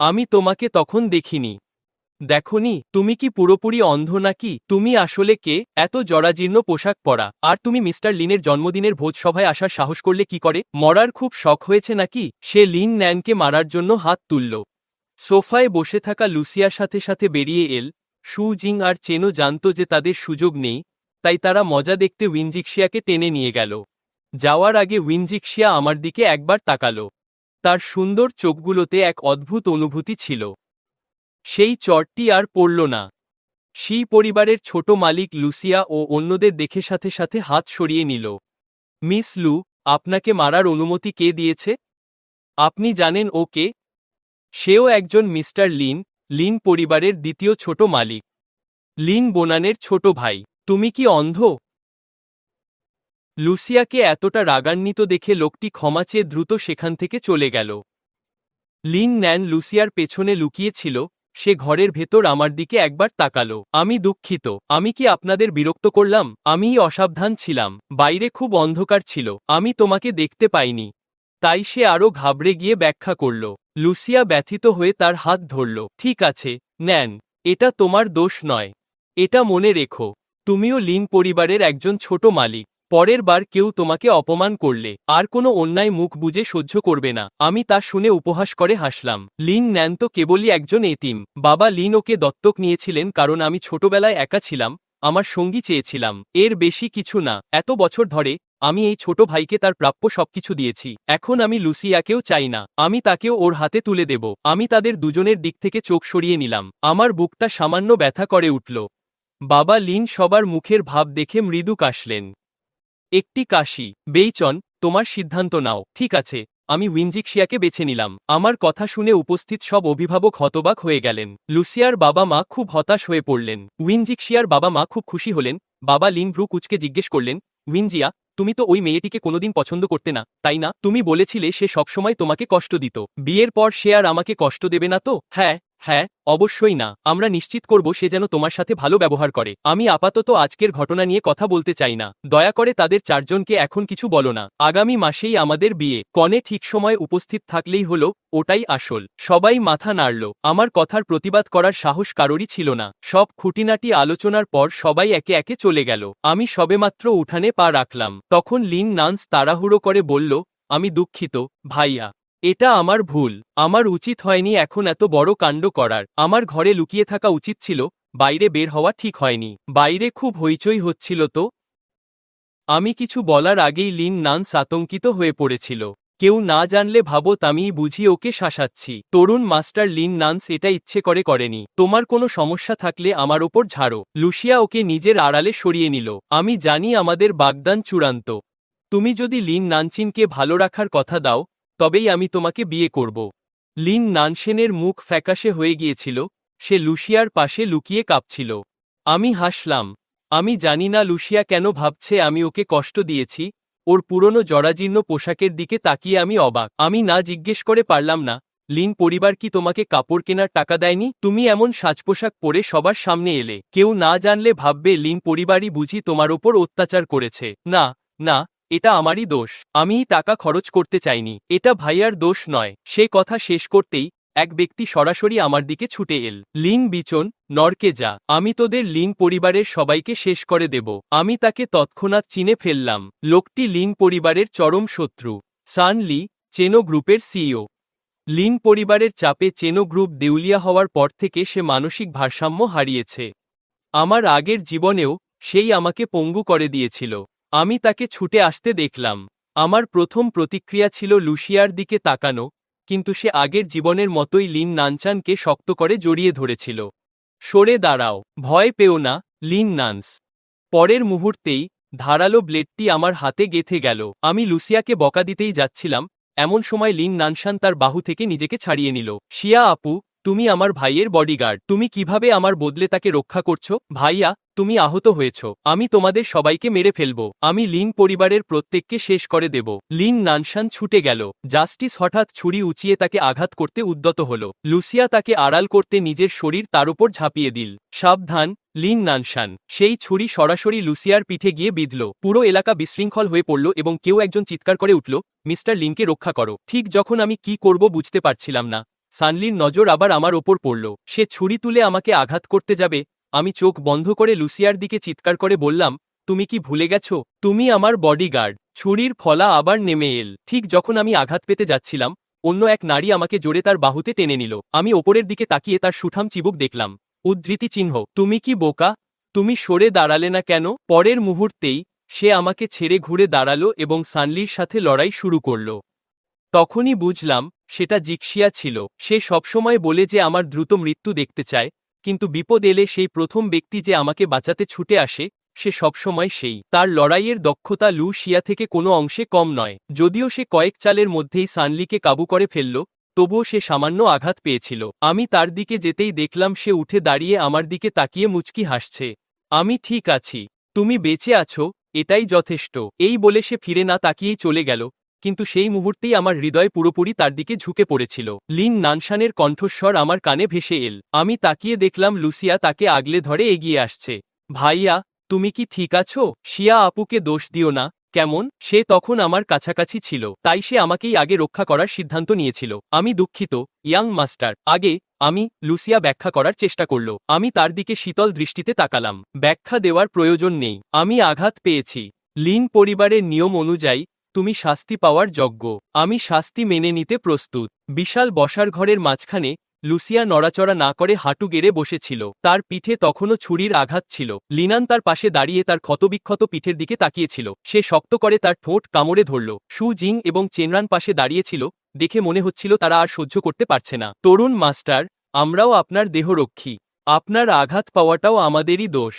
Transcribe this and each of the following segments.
আমি তোমাকে তখন দেখিনি। দেখোনি, তুমি কি পুরোপুরি অন্ধ নাকি? তুমি আসলে কে? এত জরাজীর্ণ পোশাক পরা, আর তুমি মিস্টার লিনের জন্মদিনের ভোজসভায় আসার সাহস করলে কি করে? মরার খুব শখ হয়েছে নাকি? সে লিন ন্যানকে মারার জন্য হাত তুলল। সোফায় বসে থাকা লুসিয়ার সাথে সাথে বেরিয়ে এল। সু জিং আর চেনো জানত যে তাদের সুযোগ নেই, তাই তারা মজা দেখতে উইনজিক্সিয়াকে টেনে নিয়ে গেল। যাওয়ার আগে উইনজিক্সিয়া আমার দিকে একবার তাকালো। তার সুন্দর চোখগুলোতে এক অদ্ভুত অনুভূতি ছিল। সেই চটটি আর পড়ল না। সেই পরিবারের ছোট মালিক লুসিয়া ও অন্যদের দেখে সাথে সাথে হাত সরিয়ে নিল। মিস লু, আপনাকে মারার অনুমতি কে দিয়েছে? আপনি জানেন ও কে? সেও একজন মিস্টার লিন, লিন পরিবারের দ্বিতীয় ছোট মালিক। লিন বোনানের ছোট ভাই। তুমি কি অন্ধ? লুসিয়াকে এতটা রাগান্বিত দেখে লোকটি ক্ষমা চেয়ে দ্রুত সেখান থেকে চলে গেল। লিন ন্যান লুসিয়ার পেছনে লুকিয়েছিল। সে ঘরের ভেতর আমার দিকে একবার তাকালো। আমি দুঃখিত, আমি কি আপনাদের বিরক্ত করলাম? আমিই অসাবধান ছিলাম, বাইরে খুব অন্ধকার ছিল, আমি তোমাকে দেখতে পাইনি। তাই সে আরও ঘাবড়ে গিয়ে ব্যাখ্যা করল। লুসিয়া ব্যথিত হয়ে তার হাত ধরল। ঠিক আছে, ন্যান, এটা তোমার দোষ নয়। এটা মনে রেখো, তুমিও লিন পরিবারের একজন ছোট মালিক। পরের বার কেউ তোমাকে অপমান করলে আর কোনো অন্যায় মুখ বুজে সহ্য করবে না। আমি তা শুনে উপহাস করে হাসলাম। লিন ন্যান তো কেবলই একজন এতিম। বাবা লিন ওকে দত্তক নিয়েছিলেন কারণ আমি ছোটবেলায় একা ছিলাম, আমার সঙ্গী চেয়েছিলাম, এর বেশি কিছু না। এত বছর ধরে আমি এই ছোট ভাইকে তার প্রাপ্য সবকিছু দিয়েছি। এখন আমি লুসিয়াকেও চাই না, আমি তাকেও ওর হাতে তুলে দেব। আমি তাদের দুজনের দিক থেকে চোখ সরিয়ে নিলাম। আমার বুকটা সামান্য ব্যথা করে উঠল। বাবা লিন সবার মুখের ভাব দেখে মৃদু কাশলেন। একটি কাশি। বেইচন, তোমার সিদ্ধান্ত নাও। ঠিক আছে, আমি উইনজিক্সিয়াকে বেছে নিলাম। আমার কথা শুনে উপস্থিত সব অভিভাবক হতবাক হয়ে গেলেন। লুসিয়ার বাবা মা খুব হতাশ হয়ে পড়লেন। উইনজিক্সিয়ার বাবা মা খুব খুশি হলেন। বাবা লিন ভ্রু কুচকে জিজ্ঞেস করলেন, উইনজিয়া, তুমি তো ওই মেয়েটিকে কোনোদিন পছন্দ করতে না, তাই না? তুমি বলেছিলে সে সবসময় তোমাকে কষ্ট দিত। বিয়ের পর সে আর আমাকে কষ্ট দেবে না তো? হ্যাঁ, হ্যাঁ, অবশ্যই না। আমরা নিশ্চিত করব সে যেন তোমার সাথে ভালো ব্যবহার করে। আমি আপাতত আজকের ঘটনা নিয়ে কথা বলতে চাই না। দয়া করে তাদের চারজনকে এখন কিছু বলো না। আগামী মাসেই আমাদের বিয়ে। কনে ঠিক সময় উপস্থিত থাকলেই হলো, ওটাই আসল। সবাই মাথা নাড়ল। আমার কথার প্রতিবাদ করার সাহস কারোরই ছিল না। সব খুঁটিনাটি আলোচনার পর সবাই একে একে চলে গেল। আমি সবেমাত্র উঠানে পা রাখলাম, তখন লিন নান্স তাড়াহুড়ো করে বলল, আমি দুঃখিত, ভাইয়া। এটা আমার ভুল। আমার উচিত হয়নি এখন এত বড় কাণ্ড করার। আমার ঘরে লুকিয়ে থাকা উচিত ছিল, বাইরে বের হওয়া ঠিক হয়নি। বাইরে খুব হইচই হচ্ছিল তো। আমি কিছু বলার আগেই লিন নান্স আতঙ্কিত হয়ে পড়েছিল। কেউ না জানলে ভাবো আমিই বুঝি ওকে শাসাচ্ছি। তরুণ মাস্টার লিন নান্স এটা ইচ্ছে করে করেনি। তোমার কোনো সমস্যা থাকলে আমার ওপর ঝাড়ো। লুসিয়া ওকে নিজের আড়ালে সরিয়ে নিল। আমি জানি আমাদের বাগদান চূড়ান্ত। তুমি যদি লিন নানচিনকে ভালো রাখার কথা দাও, তবেই আমি তোমাকে বিয়ে করব। লিন নানসেনের মুখ ফ্যাকাশে হয়ে গিয়েছিল। সে লুসিয়ার পাশে লুকিয়ে কাঁপছিল। আমি হাসলাম। আমি জানি না লুসিয়া কেন ভাবছে আমি ওকে কষ্ট দিয়েছি। ওর পুরনো জরাজীর্ণ পোশাকের দিকে তাকিয়ে আমি অবাক। আমি না জিজ্ঞেস করে পারলাম না, লিন পরিবার কি তোমাকে কাপড় কেনার টাকা দেয়নি? তুমি এমন সাজপোশাক পরে সবার সামনে এলে। কেউ না জানলে ভাববে লিন পরিবারই বুঝি তোমার ওপর অত্যাচার করেছে। না, না, এটা আমারই দোষ। আমিই টাকা খরচ করতে চাইনি। এটা ভাইয়ার দোষ নয়। সে কথা শেষ করতেই এক ব্যক্তি সরাসরি আমার দিকে ছুটে এল। লিন বিচন, নরকে যা। আমি তোদের লিন পরিবারের সবাইকে শেষ করে দেব। আমি তাকে তৎক্ষণাৎ চিনে ফেললাম। লোকটি লিন পরিবারের চরম শত্রু, সান লি, চেনো গ্রুপের সিইও। লিন পরিবারের চাপে চেনো গ্রুপ দেউলিয়া হওয়ার পর থেকে সে মানসিক ভারসাম্য হারিয়েছে। আমার আগের জীবনেও সেই আমাকে পঙ্গু করে দিয়েছিল। আমি তাকে ছুটে আসতে দেখলাম। আমার প্রথম প্রতিক্রিয়া ছিল লুসিয়ার দিকে তাকানো, কিন্তু সে আগের জীবনের মতোই লিন নানচানকে শক্ত করে জড়িয়ে ধরেছিল। সরে দাঁড়াও, ভয় পেও না, লিন নান্স। পরের মুহূর্তেই ধারালো ব্লেডটি আমার হাতে গেঁথে গেল। আমি লুসিয়াকে বকা দিতেই যাচ্ছিলাম, এমন সময় লিন নানশান তার বাহু থেকে নিজেকে ছাড়িয়ে নিল। শিয়া আপু, তুমি আমার ভাইয়ের বডিগার্ড। তুমি কিভাবে আমার বদলে তাকে রক্ষা করছো? ভাইয়া, তুমি আহত হয়েছ। আমি তোমাদের সবাইকে মেরে ফেলব। আমি লিন পরিবারের প্রত্যেককে শেষ করে দেব। লিন নানশান ছুটে গেল। জাস্টিস হঠাৎ ছুরি উঁচিয়ে তাকে আঘাত করতে উদ্যত হল। লুসিয়া তাকে আড়াল করতে নিজের শরীর তার উপর ঝাঁপিয়ে দিল। সাবধান, লিন নানশান। সেই ছুরি সরাসরি লুসিয়ার পিঠে গিয়ে বিঁধল। পুরো এলাকা বিশৃঙ্খল হয়ে পড়ল এবং কেউ একজন চিৎকার করে উঠল, মিস্টার লিনকে রক্ষা করো। ঠিক যখন আমি কি করব বুঝতে পারছিলাম না, সানলির নজর আবার আমার ওপর পড়ল। সে ছুরি তুলে আমাকে আঘাত করতে যাবে। আমি চোখ বন্ধ করে লুসিয়ার দিকে চিৎকার করে বললাম, তুমি কি ভুলে গেছো তুমি আমার বডিগার্ড? ছুরির ফলা আবার নেমে এল। ঠিক যখন আমি আঘাত পেতে যাচ্ছিলাম, অন্য এক নারী আমাকে জোরে তার বাহুতে টেনে নিল। আমি ওপরের দিকে তাকিয়ে তার সুঠাম চিবুক দেখলাম। উদ্ধৃতি চিহ্ন। তুমি কি বোকা? তুমি সরে দাঁড়ালে না কেন? পরের মুহূর্তেই সে আমাকে ছেড়ে ঘুরে দাঁড়ালো এবং সানলির সাথে লড়াই শুরু করল। তখনই বুঝলাম সেটা জিক্সিয়া ছিল। সে সবসময় বলে যে আমার দ্রুত মৃত্যু দেখতে চায়, কিন্তু বিপদ এলে সেই প্রথম ব্যক্তি যে আমাকে বাঁচাতে ছুটে আসে সে সবসময় সেই। তার লড়াইয়ের দক্ষতা লুসিয়া থেকে কোনো অংশে কম নয়। যদিও সে কয়েক চালের মধ্যেই সানলিকে কাবু করে ফেলল, তবুও সে সামান্য আঘাত পেয়েছিল। আমি তার দিকে যেতেই দেখলাম সে উঠে দাঁড়িয়ে আমার দিকে তাকিয়ে মুচকি হাসছে। আমি ঠিক আছি, তুমি বেঁচে আছো, এটাই যথেষ্ট। এই বলে সে ফিরে না তাকিয়েই চলে গেল, কিন্তু সেই মুহূর্তেই আমার হৃদয় পুরোপুরি তার দিকে ঝুঁকে পড়েছিল। লিন নানশানের কণ্ঠস্বর আমার কানে ভেসে এল। আমি তাকিয়ে দেখলাম লুসিয়া তাকে আগলে ধরে এগিয়ে আসছে। ভাইয়া, তুমি কি ঠিক আছো? শিয়া আপুকে দোষ দিও না, কেমন? সে তখন আমার কাছাকাছি ছিল, তাই সে আমাকেই আগে রক্ষা করার সিদ্ধান্ত নিয়েছিল। আমি দুঃখিত, ইয়াং মাস্টার। আগে আমি লুসিয়া ব্যাখ্যা করার চেষ্টা করল। আমি তার দিকে শীতল দৃষ্টিতে তাকালাম। ব্যাখ্যা দেওয়ার প্রয়োজন নেই, আমি আঘাত পেয়েছি। লিন পরিবারের নিয়ম অনুযায়ী তুমি শাস্তি পাওয়ার যোগ্য। আমি শাস্তি মেনে নিতে প্রস্তুত। বিশাল বসার ঘরের মাঝখানে লুসিয়া নড়াচড়া না করে হাঁটু গেড়ে বসেছিল। তার পিঠে তখনও ছুরির আঘাত ছিল। লিনান তার পাশে দাঁড়িয়ে তার ক্ষতবিক্ষত পিঠের দিকে তাকিয়েছিল। সে শক্ত করে তার ঠোঁট কামড়ে ধরল। সু জিং এবং চেনরান পাশে দাঁড়িয়েছিল। দেখে মনে হচ্ছিল তারা আর সহ্য করতে পারছে না। তরুণ মাস্টার, আমরাও আপনার দেহরক্ষী। আপনার আঘাত পাওয়াটাও আমাদেরই দোষ।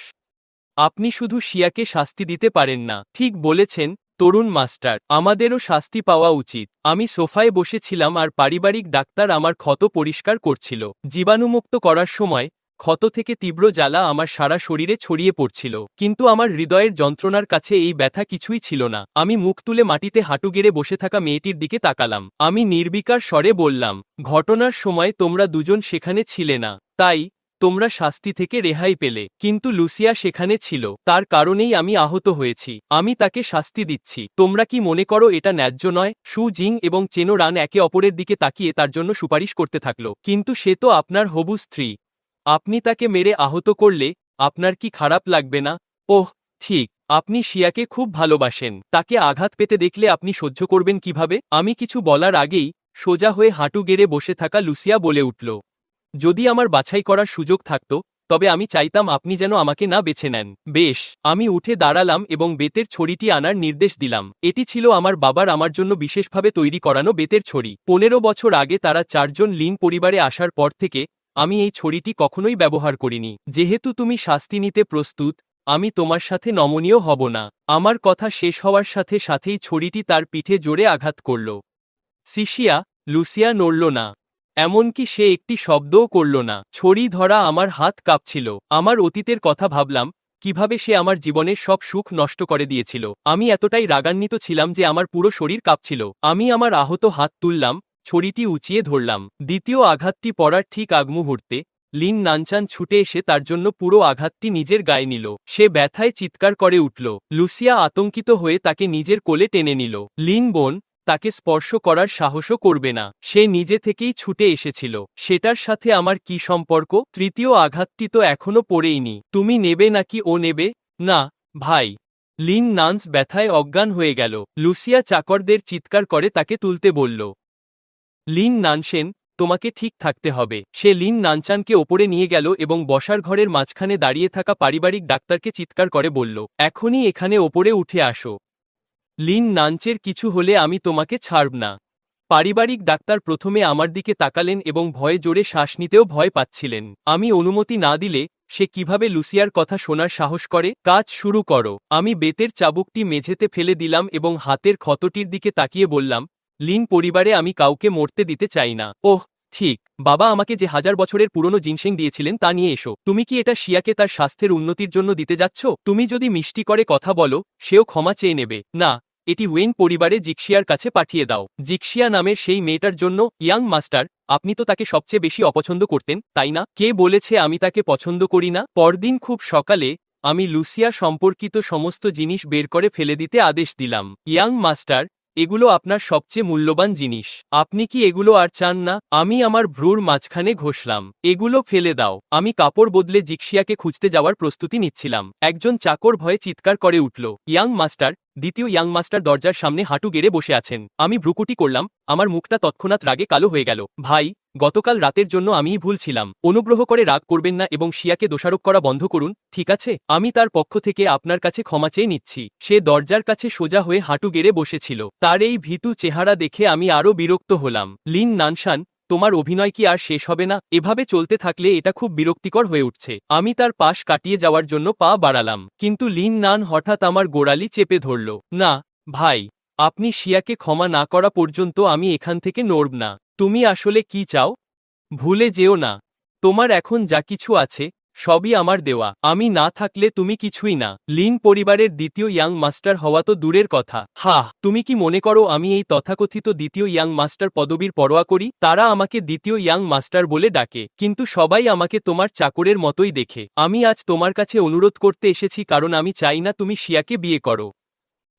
আপনি শুধু শিয়াকে শাস্তি দিতে পারেন না। ঠিক বলেছেন তরুণ মাস্টার, আমাদেরও শাস্তি পাওয়া উচিত। আমি সোফায় বসেছিলাম আর পারিবারিক ডাক্তার আমার ক্ষত পরিষ্কার করছিল। জীবাণুমুক্ত করার সময় ক্ষত থেকে তীব্র জ্বালা আমার সারা শরীরে ছড়িয়ে পড়ছিল, কিন্তু আমার হৃদয়ের যন্ত্রণার কাছে এই ব্যথা কিছুই ছিল না। আমি মুখ তুলে মাটিতে হাঁটু গেড়ে বসে থাকা মেয়েটির দিকে তাকালাম। আমি নির্বিকার স্বরে বললাম, ঘটনার সময় তোমরা দুজন সেখানে ছিলে না, তাই তোমরা শাস্তি থেকে রেহাই পেলে, কিন্তু লুসিয়া সেখানে ছিল, তার কারণেই আমি আহত হয়েছি। আমি তাকে শাস্তি দিচ্ছি। তোমরা কি মনে করো এটা ন্যায্য নয়? সু জিং এবং চেনো রান একে অপরের দিকে তাকিয়ে তার জন্য সুপারিশ করতে থাকল। কিন্তু সে তো আপনার হবু স্ত্রী। আপনি তাকে মেরে আহত করলে আপনার কি খারাপ লাগবে না? ওহ ঠিক, আপনি শিয়াকে খুব ভালোবাসেন। তাকে আঘাত পেতে দেখলে আপনি সহ্য করবেন কিভাবে? আমি কিছু বলার আগেই সোজা হয়ে হাঁটু গেড়ে বসে থাকা লুসিয়া বলে উঠল, যদি আমার বাছাই করার সুযোগ থাকত, তবে আমি চাইতাম আপনি যেন আমাকে না বেছে নেন। বেশ, আমি উঠে দাঁড়ালাম এবং বেতের ছড়িটি আনার নির্দেশ দিলাম। এটি ছিল আমার বাবার আমার জন্য বিশেষভাবে তৈরি করানো বেতের ছড়ি। 15 বছর আগে তারা 4 জন লিন পরিবারে আসার পর থেকে আমি এই ছড়িটি কখনোই ব্যবহার করিনি। যেহেতু তুমি শাস্তি নিতে প্রস্তুত, আমি তোমার সাথে নমনীয় হব না। আমার কথা শেষ হওয়ার সাথে সাথেই ছড়িটি তার পিঠে জোরে আঘাত করল। সিসিয়া, লুসিয়া নড়ল না, এমনকি সে একটি শব্দও করল না। ছড়ি ধরা আমার হাত কাঁপছিল। আমার অতীতের কথা ভাবলাম, কিভাবে সে আমার জীবনের সব সুখ নষ্ট করে দিয়েছিল। আমি এতটাই রাগান্বিত ছিলাম যে আমার পুরো শরীর কাঁপছিল। আমি আমার আহত হাত তুললাম, ছড়িটি উঁচিয়ে ধরলাম। দ্বিতীয় আঘাতটি পড়ার ঠিক আগ মুহূর্তে লিন নানচান ছুটে এসে তার জন্য পুরো আঘাতটি নিজের গায়ে নিল। সে ব্যথায় চিৎকার করে উঠল। লুসিয়া আতঙ্কিত হয়ে তাকে নিজের কোলে টেনে নিল। লিন বোন তাকে স্পর্শ করার সাহসও করবে না, সে নিজে থেকেই ছুটে এসেছিল। সেটার সাথে আমার কি সম্পর্ক? তৃতীয় আঘাতটি তো এখনো পড়েইনি। তুমি নেবে নাকি ও নেবে? না ভাই। লিন নান্স ব্যথায় অজ্ঞান হয়ে গেল। লুসিয়া চাকরদের চিৎকার করে তাকে তুলতে বলল। লিন নানসেন, তোমাকে ঠিক থাকতে হবে। সে লিন নানচানকে ওপরে নিয়ে গেল এবং বসার ঘরের মাঝখানে দাঁড়িয়ে থাকা পারিবারিক ডাক্তারকে চিৎকার করে বলল, এখনই এখানে ওপরে উঠে আসো। লিন নানচের কিছু হলে আমি তোমাকে ছাড়ব না। পারিবারিক ডাক্তার প্রথমে আমার দিকে তাকালেন এবং ভয়ে জোরে শ্বাস নিতেও ভয় পাচ্ছিলেন। আমি অনুমতি না দিলে সে কিভাবে লুসিয়ার কথা শোনার সাহস করে? কাজ শুরু করো। আমি বেতের চাবুকটি মেঝেতে ফেলে দিলাম এবং হাতের ক্ষতটির দিকে তাকিয়ে বললাম, লিন পরিবারে আমি কাউকে মরতে দিতে চাই না। ওহ ঠিক, বাবা আমাকে যে 1000 বছরের পুরনো জিনসেং দিয়েছিলেন তা নিয়ে এসো। তুমি কি এটা শিয়াকে তার স্বাস্থ্যের উন্নতির জন্য দিতে যাচ্ছ? তুমি যদি মিষ্টি করে কথা বলো, সেও ক্ষমা চেয়ে নেবে। না, এটি ওয়েন পরিবারে জিক্সিয়ার কাছে পাঠিয়ে দাও। জিক্সিয়া নামের সেই মেয়েটার জন্য। ইয়াং মাস্টার, আপনি তো তাকে সবচেয়ে বেশি অপছন্দ করতেন, তাই না? কে বলেছে আমি তাকে পছন্দ করি না? পরদিন খুব সকালে আমি লুসিয়া সম্পর্কিত সমস্ত জিনিস বের করে ফেলে দিতে আদেশ দিলাম। ইয়াং মাস্টার, এগুলো আপনার সবচেয়ে মূল্যবান জিনিস। আপনি কি এগুলো আর চান না? আমি আমার ভ্রুর মাঝখানে ঘষলাম। এগুলো ফেলে দাও। আমি কাপড় বদলে জিক্সিয়াকে খুঁজতে যাওয়ার প্রস্তুতি নিচ্ছিলাম। একজন চাকর ভয়ে চিৎকার করে উঠল, ইয়াং মাস্টার! দ্বিতীয় ইয়াং মাস্টার দরজার সামনে হাঁটু গেড়ে বসে আছেন। আমি ভ্রুকুটি করলাম, আমার মুখটা তৎক্ষণাৎ রাগে কালো হয়ে গেল। ভাই, গতকাল রাতের জন্য আমিই ভুল ছিলাম। অনুগ্রহ করে রাগ করবেন না এবং শিয়াকে দোষারোপ করা বন্ধ করুন, ঠিক আছে? আমি তার পক্ষ থেকে আপনার কাছে ক্ষমা চেয়ে নিচ্ছি। সে দরজার কাছে সোজা হয়ে হাঁটু গেড়ে বসেছিল। তার এই ভীতু চেহারা দেখে আমি আরও বিরক্ত হলাম। লিন নানশান, তোমার অভিনয় কি আর শেষ হবে না? এভাবে চলতে থাকলে এটা খুব বিরক্তিকর হয়ে উঠছে। আমি তার পাশ কাটিয়ে যাওয়ার জন্য পা বাড়ালাম, কিন্তু লিন নান হঠাৎ আমার গোড়ালি চেপে ধরল। না, ভাই, আপনি শিয়াকে ক্ষমা না করা পর্যন্ত আমি এখান থেকে নড়ব না। তুমি আসলে কি চাও? ভুলে যেও না, তোমার এখন যা কিছু আছে সবই আমার দেওয়া। আমি না থাকলে তুমি কিছুই না। লিন পরিবারের দ্বিতীয় ইয়াং মাস্টার হওয়া তো দূরের কথা। তুমি কি মনে করো আমি এই তথাকথিত দ্বিতীয় ইয়াং মাস্টার পদবীর পরোয়া করি? তারা আমাকে দ্বিতীয় ইয়াং মাস্টার বলে ডাকে, কিন্তু সবাই আমাকে তোমার চাকরের মতোই দেখে। আমি আজ তোমার কাছে অনুরোধ করতে এসেছি কারণ আমি চাই না তুমি শিয়াকে বিয়ে করো।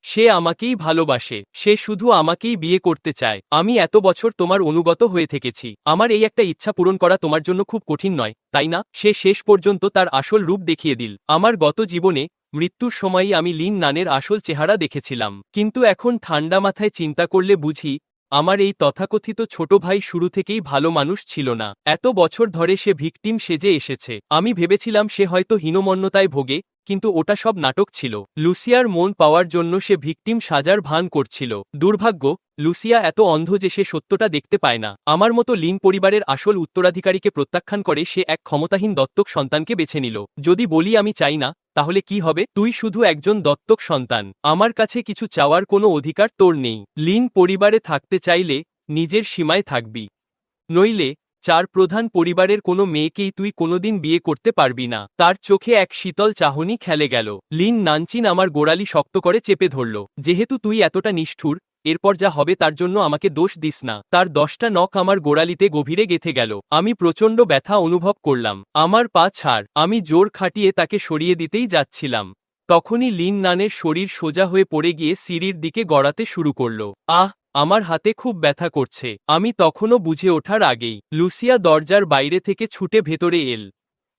সে আমাকেই ভালোবাসে, সে শুধু আমাকেই বিয়ে করতে চায়। আমি এত বছর তোমার অনুগত হয়ে থেকেছি। আমার এই একটা ইচ্ছা পূরণ করা তোমার জন্য খুব কঠিন নয়, তাই না? সে শেষ পর্যন্ত তার আসল রূপ দেখিয়ে দিল। আমার গত জীবনে মৃত্যুর সময়ই আমি লিন নানের আসল চেহারা দেখেছিলাম, কিন্তু এখন ঠান্ডা মাথায় চিন্তা করলে বুঝি আমার এই তথাকথিত ছোট ভাই শুরু থেকেই ভালো মানুষ ছিল না। এত বছর ধরে সে ভিকটিম সেজে এসেছে। আমি ভেবেছিলাম সে হয়তো হীনমন্যতায় ভোগে, কিন্তু ওটা সব নাটক ছিল। লুসিয়ার মন পাওয়ার জন্য সে ভিকটিম সাজার ভান করছিল। দুর্ভাগ্য, লুসিয়া এত অন্ধ যে সে সত্যটা দেখতে পায় না। আমার মতো লিন পরিবারের আসল উত্তরাধিকারীকে প্রত্যাখ্যান করে সে এক ক্ষমতাহীন দত্তক সন্তানকে বেছে নিল। যদি বলি আমি চাই না, তাহলে কি হবে? তুই শুধু একজন দত্তক সন্তান। আমার কাছে কিছু চাওয়ার কোনো অধিকার তোর নেই। লিন পরিবারে থাকতে চাইলে নিজের সীমায় থাকবি, নইলে চার প্রধান পরিবারের কোনো মেয়েকেই তুই কোনোদিন বিয়ে করতে পারবি না। তার চোখে এক শীতল চাহনি খেলে গেল। লিন নানচিন আমার গোড়ালি শক্ত করে চেপে ধরল। যেহেতু তুই এতটা নিষ্ঠুর, এরপর যা হবে তার জন্য আমাকে দোষ দিস না। তার 10টা নখ আমার গোড়ালিতে গভীরে গেঁথে গেল। আমি প্রচণ্ড ব্যথা অনুভব করলাম। আমার পা ছাড়। আমি জোর খাটিয়ে তাকে সরিয়ে দিতেই যাচ্ছিলাম, তখনই লিন নানের শরীর সোজা হয়ে পড়ে গিয়ে সিঁড়ির দিকে গড়াতে শুরু করল। আমার হাতে খুব ব্যথা করছে। আমি তখনও বুঝে ওঠার আগেই লুসিয়া দরজার বাইরে থেকে ছুটে ভেতরে এল।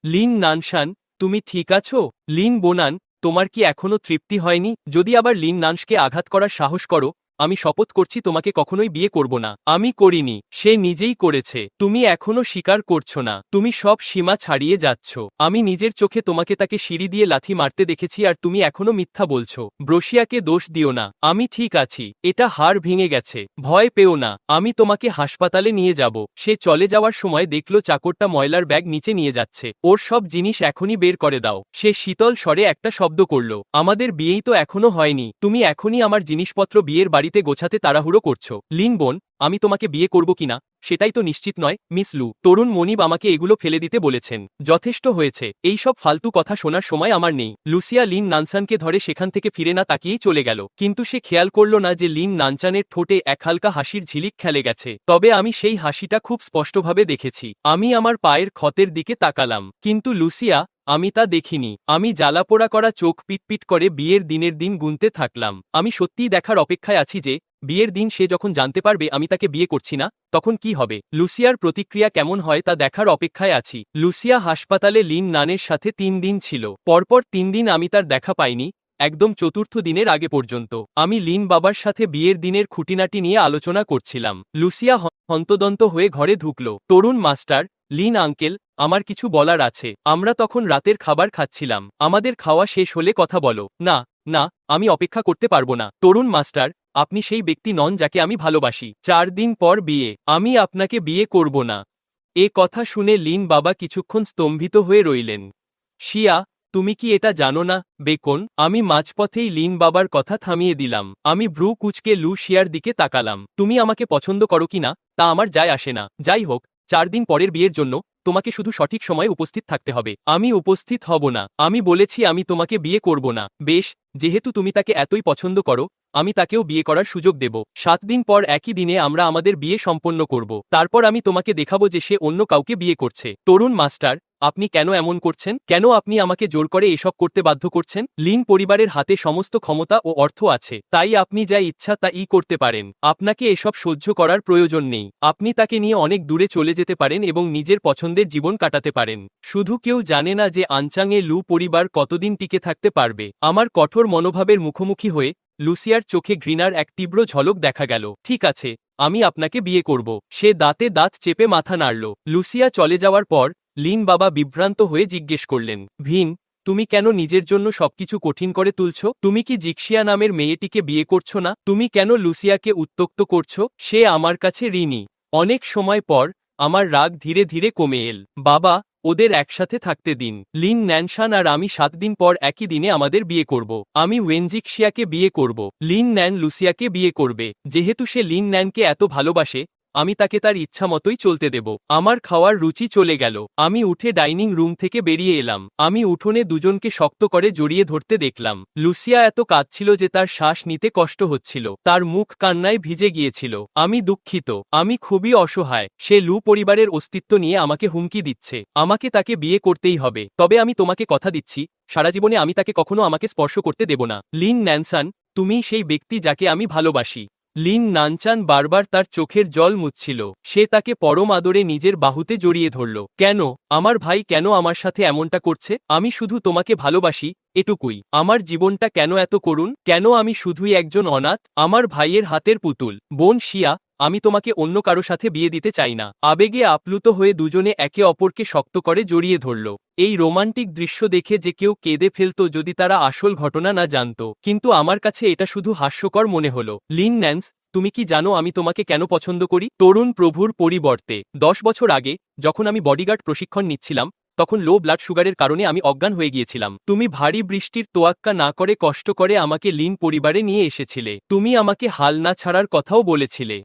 লিন নানশান, তুমি ঠিক আছো? লিন বোনান, তোমার কি এখনো তৃপ্তি হয়নি? যদি আবার লিন নানশকে আঘাত করার সাহস করো, আমি শপথ করছি তোমাকে কখনোই বিয়ে করব না। আমি করিনি, সে নিজেই করেছে। তুমি এখনো স্বীকার করছো না। তুমি সব সীমা ছাড়িয়ে যাচ্ছ। আমি নিজের চোখে তোমাকে তাকে সিঁড়ি দিয়ে লাথি মারতে দেখেছি আর তুমি এখনো মিথ্যা বলছো। ব্রোশিয়াকে দোষ দিও না। আমি ঠিক আছি। এটা হাড় ভেঙে গেছে। ভয় পেও না, আমি তোমাকে হাসপাতালে নিয়ে যাব। সে চলে যাওয়ার সময় দেখল চাকরটা ময়লার ব্যাগ নিচে নিয়ে যাচ্ছে। ওর সব জিনিস এখনই বের করে দাও। সে শীতল স্বরে একটা শব্দ করল। আমাদের বিয়েই তো এখনো হয়নি। তুমি এখনই আমার জিনিসপত্র বিয়ের বাড়িতে গোছাতে তাড়াহুড়ো করছো। লিন বোন, আমি তোমাকে বিয়ে করব কিনা সেটাই তো নিশ্চিত নয়। মিস লু, তরুণ মনিব আমাকে এগুলো ফেলে দিতে বলেছেন। যথেষ্ট হয়েছে। এই সব ফালতু কথা শোনার সময় আমার নেই। লুসিয়া লিন নানসানকে ধরে সেখান থেকে ফিরে না তাকিয়েই চলে গেল, কিন্তু সে খেয়াল করল না যে লিন নানচানের ঠোঁটে এক হালকা হাসির ঝিলিক খেলে গেছে। তবে আমি সেই হাসিটা খুব স্পষ্টভাবে দেখেছি। আমি আমার পায়ের ক্ষতের দিকে তাকালাম, কিন্তু লুসিয়া, আমি তা দেখিনি। আমি জ্বালাপোড়া করা চোখ পিটপিট করে বিয়ের দিনের দিন গুনতে থাকলাম। আমি সত্যিই দেখার অপেক্ষায় আছি যে বিয়ের দিন সে যখন জানতে পারবে আমি তাকে বিয়ে করছি না, তখন কি হবে। লুসিয়ার প্রতিক্রিয়া কেমন হয় তা দেখার অপেক্ষায় আছি। লুসিয়া হাসপাতালে লিন নানের সাথে 3 দিন ছিল। পরপর 3 দিন আমি তার দেখা পাইনি, একদম চতুর্থ দিনের আগে পর্যন্ত। আমি লিন বাবার সাথে বিয়ের দিনের খুঁটিনাটি নিয়ে আলোচনা করছিলাম। লুসিয়া হন্তদন্ত হয়ে ঘরে ঢুকল। তরুণ মাস্টার, লিন আঙ্কেল, আমার কিছু বলার আছে। আমরা তখন রাতের খাবার খাচ্ছিলাম। আমাদের খাওয়া শেষ হলে কথা বলো। না, না, আমি অপেক্ষা করতে পারবো না। তরুণ মাস্টার, আপনি সেই ব্যক্তি নন যাকে আমি ভালোবাসি। 4 দিন পর বিয়ে। আমি আপনাকে বিয়ে করব না। এ কথা শুনে লিন বাবা কিছুক্ষণ স্তম্ভিত হয়ে রইলেন। শিয়া, তুমি কি এটা জানো না, বেকন? আমি মাঝপথেই লিন বাবার কথা থামিয়ে দিলাম। আমি ভ্রু কুচকে লুসিয়ার দিকে তাকালাম। তুমি আমাকে পছন্দ করো কি না তা আমার যায় আসে না। যাই হোক, 4 দিন পরের বিয়ের জন্য তোমাকে শুধু সঠিক সময়ে উপস্থিত থাকতে হবে। আমি উপস্থিত হব না। আমি বলেছি আমি তোমাকে বিয়ে করব না। বেশ, যেহেতু তুমি তাকে এতই পছন্দ করো, আমি তাকেও বিয়ে করার সুযোগ দেব। 7 দিন পর একই দিনে আমরা আমাদের বিয়ে সম্পন্ন করব। তারপর আমি তোমাকে দেখাবো যে সে অন্য কাউকে বিয়ে করছে। তরুণ মাস্টার, আপনি কেন এমন করছেন? কেন আপনি আমাকে জোর করে এসব করতে বাধ্য করছেন? লিন পরিবারের হাতে সমস্ত ক্ষমতা ও অর্থ আছে, তাই আপনি যা ইচ্ছা তাই করতে পারেন। আপনাকে এসব সহ্য করার প্রয়োজন নেই। আপনি তাকে নিয়ে অনেক দূরে চলে যেতে পারেন এবং নিজের পছন্দের জীবন কাটাতে পারেন। শুধু কেউ জানে না যে আনচাংয়ে লু পরিবার কতদিন টিকে থাকতে পারবে। আমার কঠোর মনোভাবের মুখোমুখি হয়ে লুসিয়ার চোখে ঘৃণার এক তীব্র ঝলক দেখা গেল। ঠিক আছে, আমি আপনাকে বিয়ে করব। সে দাঁতে দাঁত চেপে মাথা নাড়ল। লুসিয়া চলে যাওয়ার পর লিন বাবা বিভ্রান্ত হয়ে জিজ্ঞেস করলেন, ভিন, তুমি কেন নিজের জন্য সবকিছু কঠিন করে তুলছ? তুমি কি জিক্সিয়া নামের মেয়েটিকে বিয়ে করছো না? তুমি কেন লুসিয়াকে উত্ত্যক্ত করছো? সে আমার কাছে ঋণী। অনেক সময় পর আমার রাগ ধীরে ধীরে কমে এল। বাবা, ওদের একসাথে থাকতে দিন। লিন ন্যানশান আর আমি 7 দিন পর একই দিনে আমাদের বিয়ে করব। আমি ওয়েনজিক্সিয়াকে বিয়ে করব। লিন ন্যান লুসিয়াকে বিয়ে করবে। যেহেতু সে লিন ন্যানকে এত ভালোবাসে, আমি তাকে তার ইচ্ছা মতোই চলতে দেব। আমার খাওয়ার রুচি চলে গেল। আমি উঠে ডাইনিং রুম থেকে বেরিয়ে এলাম। আমি উঠোনে দুজনকে শক্ত করে জড়িয়ে ধরতে দেখলাম। লুসিয়া এত কাঁদছিল যে তার শ্বাস নিতে কষ্ট হচ্ছিল। তার মুখ কান্নায় ভিজে গিয়েছিল। আমি দুঃখিত। আমি খুবই অসহায়। সে লু পরিবারের অস্তিত্ব নিয়ে আমাকে হুমকি দিচ্ছে। আমাকে তাকে বিয়ে করতেই হবে। তবে আমি তোমাকে কথা দিচ্ছি, সারা জীবনে আমি তাকে কখনো আমাকে স্পর্শ করতে দেব না। লিন ন্যানসান, তুমিই সেই ব্যক্তি যাকে আমি ভালোবাসি। লিন নানচান বারবার তার চোখের জল মুছছিল। সে তাকে পরম আদরে নিজের বাহুতে জড়িয়ে ধরল। কেন? আমার ভাই কেন আমার সাথে এমনটা করছে? আমি শুধু তোমাকে ভালোবাসি, এটুকুই। আমার জীবনটা কেন এত করুণ? কেন আমি শুধুই একজন অনাথ? আমার ভাইয়ের হাতের পুতুল। বোন শিয়া, আমি তোমাকে অন্য কারো সাথে বিয়ে দিতে চাই না। আবেগে আপ্লুত হয়ে দুজনে একে অপরকে শক্ত করে জড়িয়ে ধরল। এই রোমান্টিক দৃশ্য দেখে যে কেউ কেঁদে ফেলত যদি তারা আসল ঘটনা না জানত। কিন্তু আমার কাছে এটা শুধু হাস্যকর মনে হলো। লিন ন্যান্স, তুমি কি জানো আমি তোমাকে কেন পছন্দ করি? তরুণ প্রভুর পরিবর্তে 10 বছর আগে যখন আমি বডিগার্ড প্রশিক্ষণ নিচ্ছিলাম, তখন লো ব্লাড সুগারের কারণে আমি অজ্ঞান হয়ে গিয়েছিলাম। তুমি ভারী বৃষ্টির তোয়াক্কা না করে কষ্ট করে আমাকে লিন পরিবারে নিয়ে এসেছিলে। তুমি আমাকে হাল না ছাড়ার কথাও বলেছিলে।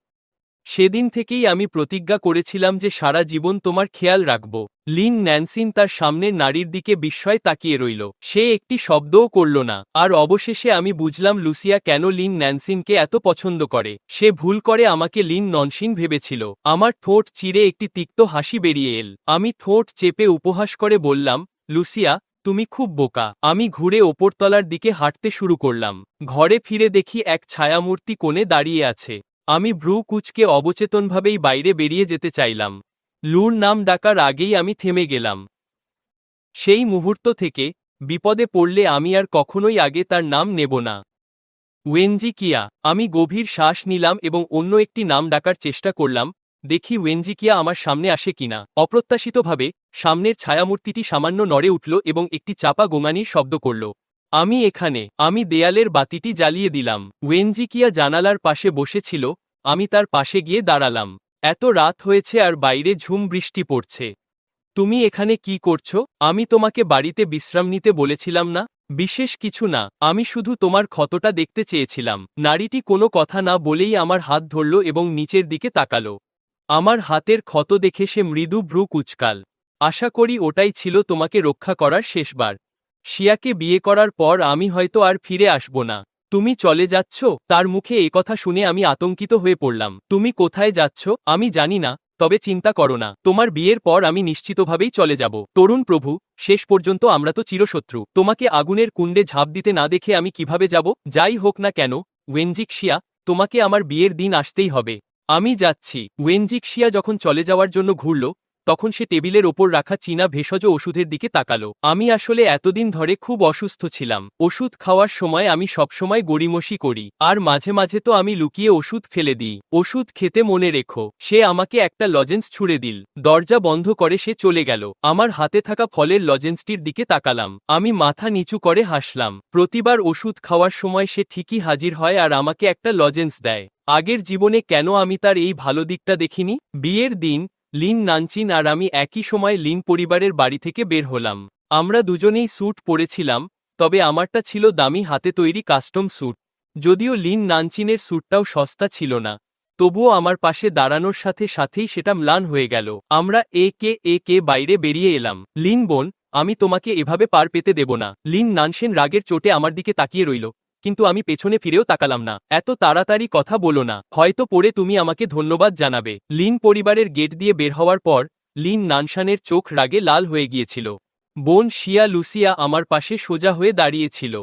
সেদিন থেকেই আমি প্রতিজ্ঞা করেছিলাম যে সারা জীবন তোমার খেয়াল রাখব। লিন ন্যানসিন তার সামনের নারীর দিকে বিস্ময়ে তাকিয়ে রইল। সে একটি শব্দও করল না। আর অবশেষে আমি বুঝলাম লুসিয়া কেন লিন ন্যানসিনকে এত পছন্দ করে। সে ভুল করে আমাকে লিন ননসিন ভেবেছিল। আমার ঠোঁট চিরে একটি তিক্ত হাসি বেরিয়ে এল। আমি ঠোঁট চেপে উপহাস করে বললাম, লুসিয়া, তুমি খুব বোকা। আমি ঘুরে ওপরতলার দিকে হাঁটতে শুরু করলাম। ঘরে ফিরে দেখি এক ছায়ামূর্তি কোণে দাঁড়িয়ে আছে। আমি ভ্রু কুঁচকে অবচেতনভাবেই বাইরে বেরিয়ে যেতে চাইলাম। লুর নাম ডাকার আগেই আমি থেমে গেলাম। সেই মুহূর্ত থেকে বিপদে পড়লে আমি আর কখনোই আগে তার নাম নেব না। ওয়েনজিকিয়া। আমি গভীর শ্বাস নিলাম এবং অন্য একটি নাম ডাকার চেষ্টা করলাম, দেখি ওয়েনজিকিয়া আমার সামনে আসে কিনা। অপ্রত্যাশিতভাবে সামনের ছায়ামূর্তিটি সামান্য নড়ে উঠল এবং একটি চাপা গোঙানির শব্দ করল। আমি এখানে। আমি দেয়ালের বাতিটি জ্বালিয়ে দিলাম। ওয়েনজিকিয়া জানালার পাশে বসেছিল। আমি তার পাশে গিয়ে দাঁড়ালাম। এত রাত হয়েছে আর বাইরে ঝুম বৃষ্টি পড়ছে। তুমি এখানে কি করছো? আমি তোমাকে বাড়িতে বিশ্রাম নিতে বলেছিলাম না? বিশেষ কিছু না, আমি শুধু তোমার ক্ষতটা দেখতে চেয়েছিলাম। নারীটি কোনো কথা না বলেই আমার হাত ধরল এবং নিচের দিকে তাকালো। আমার হাতের ক্ষত দেখে সে মৃদু ভ্রু কুঁচকাল। আশা করি ওটাই ছিল তোমাকে রক্ষা করার শেষবার। শিয়াকে বিয়ে করার পর আমি হয়তো আর ফিরে আসব না। তুমি চলে যাচ্ছ? তার মুখে একথা শুনে আমি আতঙ্কিত হয়ে পড়লাম। তুমি কোথায় যাচ্ছ? আমি জানি না, তবে চিন্তা করো না, তোমার বিয়ের পর আমি নিশ্চিতভাবেই চলে যাব। তরুণ প্রভু, শেষ পর্যন্ত আমরা তো চিরশত্রু। তোমাকে আগুনের কুণ্ডে ঝাঁপ দিতে না দেখে আমি কিভাবে যাব? যাই হোক না কেন, ওয়েনজিক্সিয়া, তোমাকে আমার বিয়ের দিন আসতেই হবে। আমি যাচ্ছি। ওয়েনজিক্সিয়া যখন চলে যাওয়ার জন্য ঘুরল, তখন সে টেবিলের ওপর রাখা চীনা ভেষজ ওষুধের দিকে তাকালো। আমি আসলে এতদিন ধরে খুব অসুস্থ ছিলাম। ওষুধ খাওয়ার সময় আমি সবসময় গড়িমসি করি, আর মাঝে মাঝে তো আমি লুকিয়ে ওষুধ ফেলে দিই। ওষুধ খেতে মনে রেখো। সে আমাকে একটা লজেন্স ছুঁড়ে দিল। দরজা বন্ধ করে সে চলে গেল। আমার হাতে থাকা ফলের লজেন্সটির দিকে তাকালাম। আমি মাথা নিচু করে হাসলাম। প্রতিবার ওষুধ খাওয়ার সময় সে ঠিকই হাজির হয় আর আমাকে একটা লজেন্স দেয়। আগের জীবনে কেন আমি তার এই ভালো দিকটা দেখিনি? বিয়ের দিন লিন নানচিন আর আমি একই সময় লিন পরিবারের বাড়ি থেকে বের হলাম। আমরা দুজনেই স্যুট পরেছিলাম, তবে আমারটা ছিল দামি হাতে তৈরি কাস্টম স্যুট। যদিও লিন নানচিনের স্যুটটাও সস্তা ছিল না, তবুও আমার পাশে দাঁড়ানোর সাথে সাথেই সেটা ম্লান হয়ে গেল। আমরা একে বাইরে বেরিয়ে এলাম। লিন বোন, আমি তোমাকে এভাবে পার পেতে দেব না। লিন নানসেন রাগের চোটে আমার দিকে তাকিয়ে রইল, কিন্তু আমি পেছনে ফিরেও তাকালাম না। এত তাড়াতাড়ি কথা বলো না, হয়তো পরে তুমি আমাকে ধন্যবাদ জানাবে। লিন পরিবারের গেট দিয়ে বের হওয়ার পর লিন নানশানের চোখ রাগে লাল হয়ে গিয়েছিল। বোন শিয়া লুসিয়া আমার পাশে সোজা হয়ে দাঁড়িয়েছিল।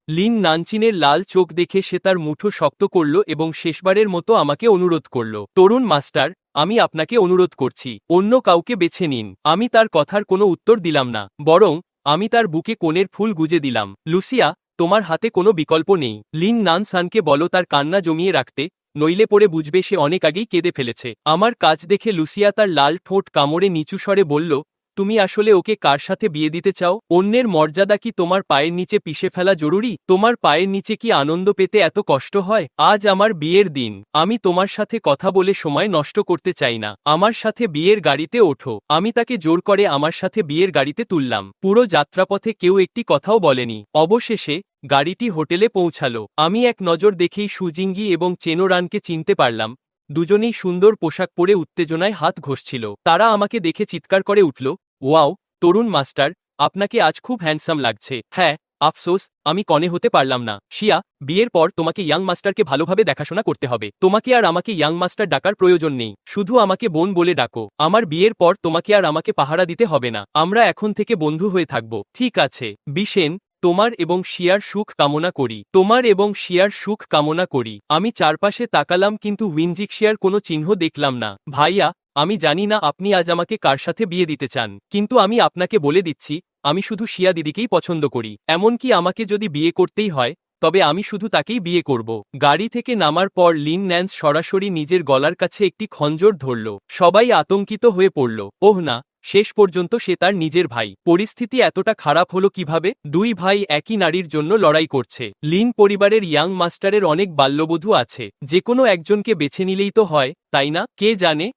লিন নানচিনের লাল চোখ দেখে সে তার মুঠো শক্ত করল এবং শেষবারের মতো আমাকে অনুরোধ করল, তরুণ মাস্টার, আমি আপনাকে অনুরোধ করছি, অন্য কাউকে বেছে নিন। আমি তার কথার কোনো উত্তর দিলাম না, বরং আমি তার বুকে কোণের ফুল গুজে দিলাম। লুসিয়া, তোমার হাতে কোনো বিকল্প নেই। লিন নানসানকে বলো তার কান্না জমিয়ে রাখতে, নইলে পরে বুঝবে সে অনেক আগেই কেঁদে ফেলেছে। আমার কাজ দেখে লুসিয়া তার লাল ঠোঁট কামড়ে নিচু স্বরে বলল, তুমি আসলে ওকে কার সাথে বিয়ে দিতে চাও? অন্যের মর্যাদা কি তোমার পায়ের নিচে পিষে ফেলা জরুরি? তোমার পায়ের নিচে কি আনন্দ পেতে এত কষ্ট হয়? আজ আমার বিয়ের দিন, আমি তোমার সাথে কথা বলে সময় নষ্ট করতে চাই না। আমার সাথে বিয়ের গাড়িতে ওঠো। আমি তাকে জোর করে আমার সাথে বিয়ের গাড়িতে তুললাম। পুরো যাত্রাপথে কেউ একটি কথাও বলেনি। অবশেষে গাড়িটি হোটেলে পৌঁছালো। আমি এক নজর দেখেই সুজিঙ্গি এবং চেনোরানকে চিনতে পারলাম। দুজনেই সুন্দর পোশাক পরে উত্তেজনায় হাত ঘষছিল। তারা আমাকে দেখে চিৎকার করে উঠল, ওয়াও, তরুণ মাস্টার, আপনাকে আজ খুব হ্যান্ডসাম লাগছে। হ্যাঁ, আফসোস, আমি কনে হতে পারলাম না। শিয়া, বিয়ের পর তোমাকে ইয়াং মাস্টারকে ভালোভাবে দেখাশোনা করতে হবে। তোমাকে আর আমাকে ইয়াং মাস্টার ডাকার প্রয়োজন নেই, শুধু আমাকে বোন বলে ডাকো। আমার বিয়ের পর তোমাকে আর আমাকে পাহারা দিতে হবে না। আমরা এখন থেকে বন্ধু হয়ে থাকব। ঠিক আছে, বিশেন, তোমার এবং শিয়ার সুখ কামনা করি। তোমার এবং শিয়ার সুখ কামনা করি। আমি চারপাশে তাকালাম কিন্তু উইনজিক্সিয়ার কোনো চিহ্ন দেখলাম না। ভাইয়া, আমি জানি না আপনি আজ আমাকে কার সাথে বিয়ে দিতে চান, কিন্তু আমি আপনাকে বলে দিচ্ছি, আমি শুধু শিয়া দিদিকেই পছন্দ করি। এমনকি আমাকে যদি বিয়ে করতেই হয়, তবে আমি শুধু তাকেই বিয়ে করব। গাড়ি থেকে নামার পর লিন ন্যান্স সরাসরি নিজের গলার কাছে একটি খঞ্জর ধরল। সবাই আতঙ্কিত হয়ে পড়ল। ওহ না, শেষ পর্যন্ত সে তার নিজের ভাই। পরিস্থিতি এতটা খারাপ হলো কিভাবে? দুই ভাই একই নারীর জন্য লড়াই করছে। লিন পরিবারের ইয়াং মাস্টারের অনেক বাল্যবধূ আছে, যে কোনো একজনকে বেছে নিলেই তো হয়, তাই না? কে জানে,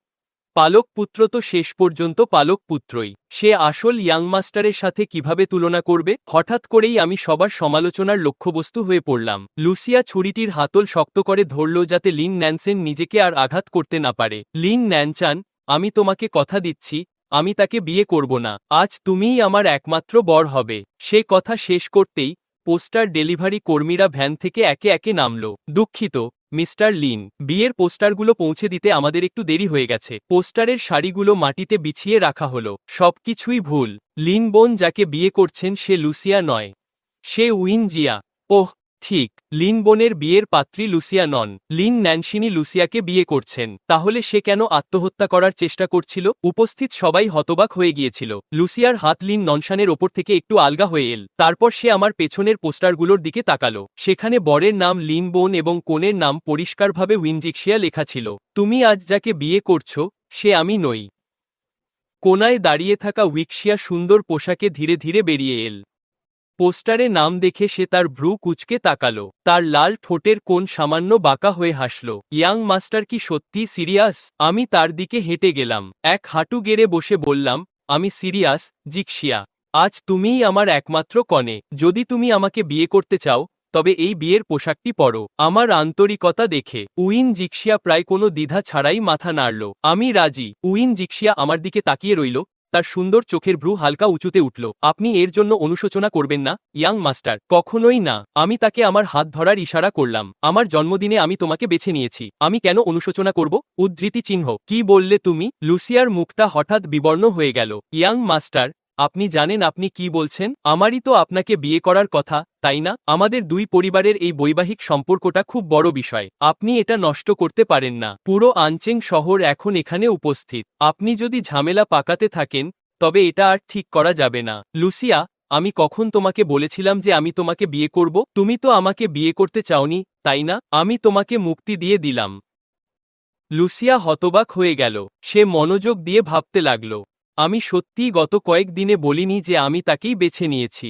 পালক পুত্র তো শেষ পর্যন্ত পালক পুত্রই। সে আসল ইয়াং মাস্টারের সাথে কিভাবে তুলনা করবে? হঠাৎ করেই আমি সবার সমালোচনার লক্ষ্যবস্তু হয়ে পড়লাম। লুসিয়া ছুরিটির হাতল শক্ত করে ধরল যাতে লিন ন্যানসেন নিজেকে আর আঘাত করতে না পারে। লিন ন্যানচান, আমি তোমাকে কথা দিচ্ছি, আমি তাকে বিয়ে করব না। আজ তুমিই আমার একমাত্র বর হবে। সে কথা শেষ করতেই পোস্টার ডেলিভারি কর্মীরা ভ্যান থেকে একে একে নামল। দুঃখিত মিস্টার লিন, বিয়ের পোস্টারগুলো পৌঁছে দিতে আমাদের একটু দেরি হয়ে গেছে। পোস্টারের শাড়িগুলো মাটিতে বিছিয়ে রাখা হলো। সবকিছুই ভুল। লিন বোন যাকে বিয়ে করছেন সে লুসিয়া নয়, সে উইনজিয়া। ওহ, ঠিক, লিন বোনের বিয়ের পাত্রী লুসিয়া নন। লিন ন্যানসিনি লুসিয়াকে বিয়ে করছেন। তাহলে সে কেন আত্মহত্যা করার চেষ্টা করছিল? উপস্থিত সবাই হতবাক হয়ে গিয়েছিল। লুসিয়ার হাত লিন ননশানের ওপর থেকে একটু আলগা হয়ে এল। তারপর সে আমার পেছনের পোস্টারগুলোর দিকে তাকালো। সেখানে বরের নাম লিন বোন এবং কনের নাম পরিষ্কারভাবে উইনজিক্সিয়া লেখা ছিল। তুমি আজ যাকে বিয়ে করছো, সে আমি নই। কোনায় দাঁড়িয়ে থাকা উইক্সিয়া সুন্দর পোশাকে ধীরে ধীরে বেরিয়ে এল। পোস্টারে নাম দেখে সে তার ভ্রু কুঁচকে তাকালো। তার লাল ঠোঁটের কোণ সামান্য বাঁকা হয়ে হাসল। ইয়াং মাস্টার কি সত্যি সিরিয়াস? আমি তার দিকে হেঁটে গেলাম। এক হাঁটু গেড়ে বসে বললাম, আমি সিরিয়াস, জিক্সিয়া। আজ তুমিই আমার একমাত্র কনে। যদি তুমি আমাকে বিয়ে করতে চাও, তবে এই বিয়ের পোশাকটি পরো। আমার আন্তরিকতা দেখে উইন জিক্সিয়া প্রায় কোনো দ্বিধা ছাড়াই মাথা নাড়ল। আমি রাজি। উইন জিক্সিয়া আমার দিকে তাকিয়ে রইল। তার সুন্দর চোখের ভ্রু হালকা উঁচুতে উঠল। আপনি এর জন্য অনুশোচনা করবেন না, ইয়াং মাস্টার। কখনোই না। আমি তাকে আমার হাত ধরার ইশারা করলাম। আমার জন্মদিনে আমি তোমাকে বেছে নিয়েছি। আমি কেন অনুশোচনা করব? উদ্ধৃতি চিহ্ন। কি বললে তুমি? লুসিয়ার মুখটা হঠাৎ বিবর্ণ হয়ে গেল। ইয়াং মাস্টার, আপনি জানেন আপনি কি বলছেন? আমারই তো আপনাকে বিয়ে করার কথা, তাই না? আমাদের দুই পরিবারের এই বৈবাহিক সম্পর্কটা খুব বড় বিষয়। আপনি এটা নষ্ট করতে পারেন না। পুরো আনচেং শহর এখন এখানে উপস্থিত। আপনি যদি ঝামেলা পাকাতে থাকেন, তবে এটা আর ঠিক করা যাবে না। লুসিয়া, আমি কখন তোমাকে বলেছিলাম যে আমি তোমাকে বিয়ে করব? তুমি তো আমাকে বিয়ে করতে চাওনি, তাই না? আমি তোমাকে মুক্তি দিয়ে দিলাম। লুসিয়া হতবাক হয়ে গেল। সে মনোযোগ দিয়ে ভাবতে লাগল। আমি সত্যিই গত কয়েকদিনে বলিনি যে আমি তাকেই বেছে নিয়েছি।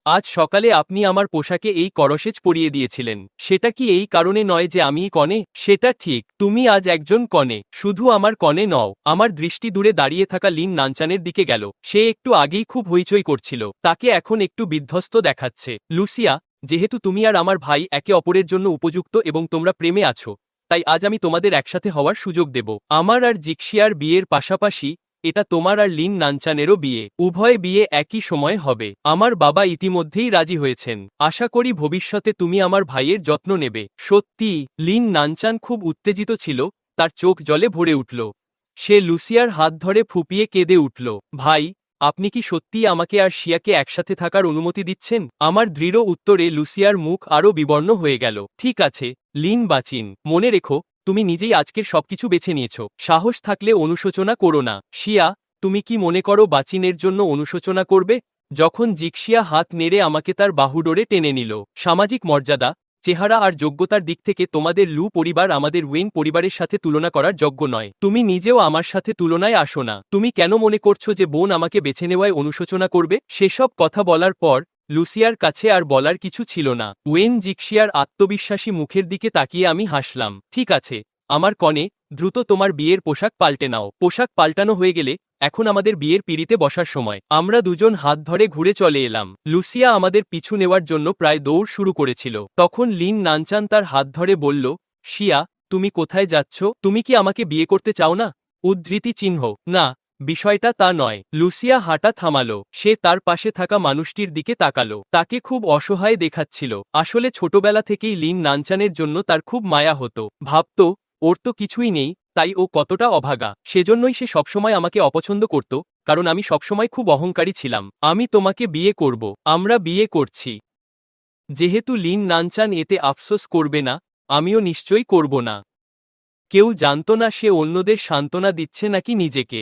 আজ সকালে আপনি আমার পোশাকে এই করসেজ পরিয়ে দিয়েছিলেন। সেটা কি এই কারণে নয় যে আমিই কনে? সেটা ঠিক, তুমি আজ একজন কনে। শুধু আমার কনে নও। আমার দৃষ্টি দূরে দাঁড়িয়ে থাকা লিন নানচানের দিকে গেল। সে একটু আগেই খুব হইচই করছিল। তাকে এখন একটু বিধ্বস্ত দেখাচ্ছে। লুসিয়া, যেহেতু তুমি আর আমার ভাই একে অপরের জন্য উপযুক্ত এবং তোমরা প্রেমে আছো, তাই আজ আমি তোমাদের একসাথে হওয়ার সুযোগ দেব। আমার আর জিক্সিয়ার বিয়ের পাশাপাশি এটা তোমার আর লিন নানচানেরও বিয়ে। উভয় বিয়ে একই সময়ে হবে। আমার বাবা ইতিমধ্যেই রাজি হয়েছেন। আশা করি ভবিষ্যতে তুমি আমার ভাইয়ের যত্ন নেবে। সত্যি? লিন নানচান খুব উত্তেজিত ছিল। তার চোখ জলে ভরে উঠল। সে লুসিয়ার হাত ধরে ফুঁপিয়ে কেঁদে উঠল। ভাই, আপনি কি সত্যিই আমাকে আর শিয়াকে একসাথে থাকার অনুমতি দিচ্ছেন? আমার দৃঢ় উত্তরে লুসিয়ার মুখ আরও বিবর্ণ হয়ে গেল। ঠিক আছে, লিন বাচিন, মনে রেখো তুমি নিজেই আজকের সবকিছু বেছে নিয়েছ। সাহস থাকলে অনুশোচনা করো না। শিয়া, তুমি কি মনে করো বাচিনের জন্য অনুশোচনা করবে? যখন জিক্সিয়া হাত নেড়ে আমাকে তার বাহুডোরে টেনে নিল। সামাজিক মর্যাদা, চেহারা আর যোগ্যতার দিক থেকে তোমাদের লু পরিবার আমাদের ওয়েন পরিবারের সাথে তুলনা করার যোগ্য নয়। তুমি নিজেও আমার সাথে তুলনায় আসো না। তুমি কেন মনে করছো যে বোন আমাকে বেছে নেওয়ায় অনুশোচনা করবে? সেসব কথা বলার পর লুসিয়ার কাছে আর বলার কিছু ছিল না। ওয়েন জিক্সিয়ার আত্মবিশ্বাসী মুখের দিকে তাকিয়ে আমি হাসলাম। ঠিক আছে, আমার কনে, দ্রুত তোমার বিয়ের পোশাক পাল্টে নাও। পোশাক পাল্টানো হয়ে গেলে এখন আমাদের বিয়ের পিঁড়িতে বসার সময়। আমরা দুজন হাত ধরে ঘুরে চলে এলাম। লুসিয়া আমাদের পিছু নেওয়ার জন্য প্রায় দৌড় শুরু করেছিল। তখন লিন নানচান তার হাত ধরে বলল, শিয়া, তুমি কোথায় যাচ্ছ? তুমি কি আমাকে বিয়ে করতে চাও না? উদ্ধৃতি চিহ্ন। না, বিষয়টা তা নয়। লুসিয়া হাঁটা থামালো। সে তার পাশে থাকা মানুষটির দিকে তাকালো। তাকে খুব অসহায় দেখাচ্ছিল। আসলে ছোটবেলা থেকেই লিন নানচানের জন্য তার খুব মায়া হতো। ভাবত ওর তো কিছুই নেই, তাই ও কতটা অভাগা। সেজন্যই সে সবসময় আমাকে অপছন্দ করত, কারণ আমি সবসময় খুব অহংকারী ছিলাম। আমি তোমাকে বিয়ে করব। আমরা বিয়ে করছি। যেহেতু লিন নানচান এতে আফসোস করবে না, আমিও নিশ্চয়ই করব না। কেউ জানত না সে অন্যদের সান্ত্বনা দিচ্ছে নাকি নিজেকে।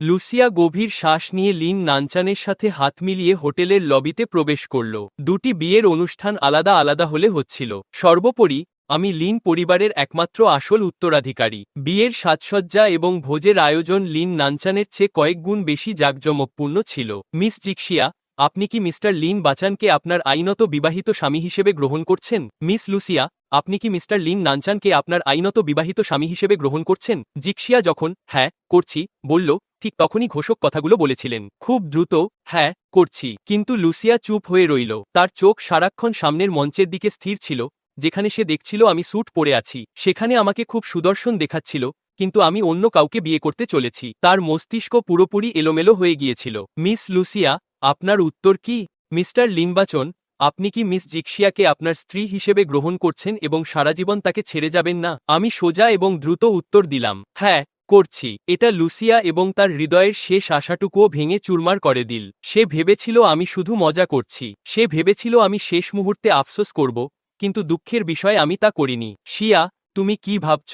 লুসিয়া গভীর শ্বাস নিয়ে লিন নানচানের সাথে হাত মিলিয়ে হোটেলের লবিতে প্রবেশ করল। দুটি বিয়ের অনুষ্ঠান আলাদা আলাদা হলে হচ্ছিল। সর্বোপরি আমি লিন পরিবারের একমাত্র আসল উত্তরাধিকারী। বিয়ের সাজসজ্জা এবং ভোজের আয়োজন লিন নানচানের চেয়ে কয়েক গুণ বেশি জাঁকজমকপূর্ণ ছিল। মিস জিক্সিয়া, আপনি কি মিস্টার লিন বাচানকে আপনার আইনত বিবাহিত স্বামী হিসেবে গ্রহণ করছেন? মিস লুসিয়া, আপনি কি মিস্টার লিন নানচানকে আপনার আইনত বিবাহিত স্বামী হিসেবে গ্রহণ করছেন? জিক্সিয়া যখন হ্যাঁ করছি বলল, ঠিক তখনই ঘোষক কথাগুলো বলেছিলেন। খুব দ্রুত, হ্যাঁ করছি। কিন্তু লুসিয়া চুপ হয়ে রইল। তার চোখ সারাক্ষণ সামনের মঞ্চের দিকে স্থির ছিল, যেখানে সে দেখছিল আমি স্যুট পরে আছি। সেখানে আমাকে খুব সুদর্শন দেখাচ্ছিল, কিন্তু আমি অন্য কাউকে বিয়ে করতে চলেছি। তার মস্তিষ্ক পুরোপুরি এলোমেলো হয়ে গিয়েছিল। মিস লুসিয়া, আপনার উত্তর কি? মিস্টার লিনবাচন, আপনি কি মিস জিক্সিয়াকে আপনার স্ত্রী হিসেবে গ্রহণ করছেন এবং সারাজীবন তাকে ছেড়ে যাবেন না? আমি সোজা এবং দ্রুত উত্তর দিলাম, হ্যাঁ করছি। এটা লুসিয়া এবং তার হৃদয়ের শেষ আশাটুকুও ভেঙে চুরমার করে দিল। সে ভেবেছিল আমি শুধু মজা করছি। সে ভেবেছিল আমি শেষ মুহূর্তে আফসোস করব, কিন্তু দুঃখের বিষয় আমি তা করিনি। শিয়া, তুমি কি ভাবছ?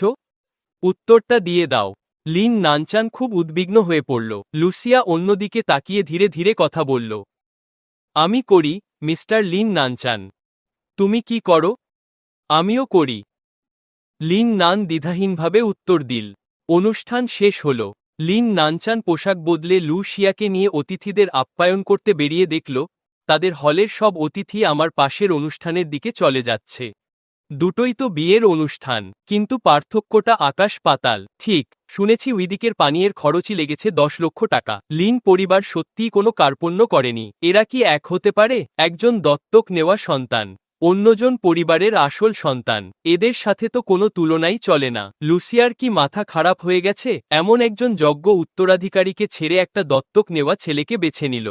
উত্তরটা দিয়ে দাও। লিন নানচান খুব উদ্বিগ্ন হয়ে পড়ল। লুসিয়া অন্যদিকে তাকিয়ে ধীরে ধীরে কথা বলল, আমি করি, মিস্টার লিন নানচান। তুমি কি করো? আমিও করি। লিন নান দ্বিধাহীনভাবে উত্তর দিল। অনুষ্ঠান শেষ হল। লিন নানচান পোশাক বদলে লু শিয়াকে নিয়ে অতিথিদের আপ্যায়ন করতে বেরিয়ে দেখল তাদের হলের সব অতিথি আমার পাশের অনুষ্ঠানের দিকে চলে যাচ্ছে। দুটোই তো বিয়ের অনুষ্ঠান, কিন্তু পার্থক্যটা আকাশ পাতাল। ঠিক শুনেছি উইদিকের পানীয়ের খরচই লেগেছে 10 লক্ষ টাকা। লিন পরিবার সত্যিই কোনো কার্পণ্য করেনি। এরা কি এক হতে পারে? একজন দত্তক নেওয়া সন্তান, অন্যজন পরিবারের আসল সন্তান। এদের সাথে তো কোনো তুলনাই চলে না। লুসিয়ার কি মাথা খারাপ হয়ে গেছে? এমন একজন যোগ্য উত্তরাধিকারীকে ছেড়ে একটা দত্তক নেওয়া ছেলেকে বেছে নিল।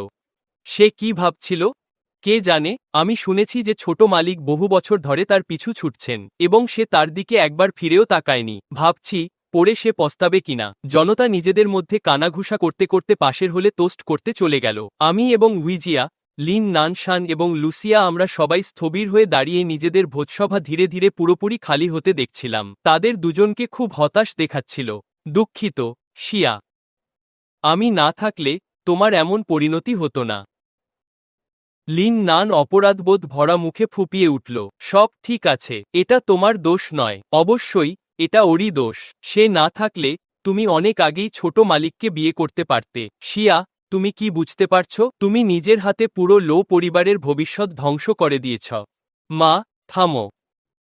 সে কি ভাবছিল কে জানে। আমি শুনেছি যে ছোট মালিক বহু বছর ধরে তার পিছু ছুটছেন এবং সে তার দিকে একবার ফিরেও তাকায়নি। ভাবছি পরে সে পস্তাবে কিনা। জনতা নিজেদের মধ্যে কানাঘুষা করতে করতে পাশের হলে টোস্ট করতে চলে গেল। আমি এবং উইজিয়া, লিন নানশান এবং লুসিয়া আমরা সবাই স্থবির হয়ে দাঁড়িয়ে নিজেদের ভোজসভা ধীরে ধীরে পুরোপুরি খালি হতে দেখছিলাম। তাদের দুজনকে খুব হতাশ দেখাচ্ছিল। দুঃখিত, শিয়া। আমি না থাকলে তোমার এমন পরিণতি হতো না। লিন নান অপরাধবোধ ভরা মুখে ফুঁপিয়ে উঠল। সব ঠিক আছে, এটা তোমার দোষ নয়। অবশ্যই এটা ওরই দোষ। সে না থাকলে তুমি অনেক আগেই ছোট মালিককে বিয়ে করতে পারতে। শিয়া, তুমি কি বুঝতে পারছো? তুমি নিজের হাতে পুরো লো পরিবারের ভবিষ্যৎ ধ্বংস করে দিয়েছ। মা, থামো।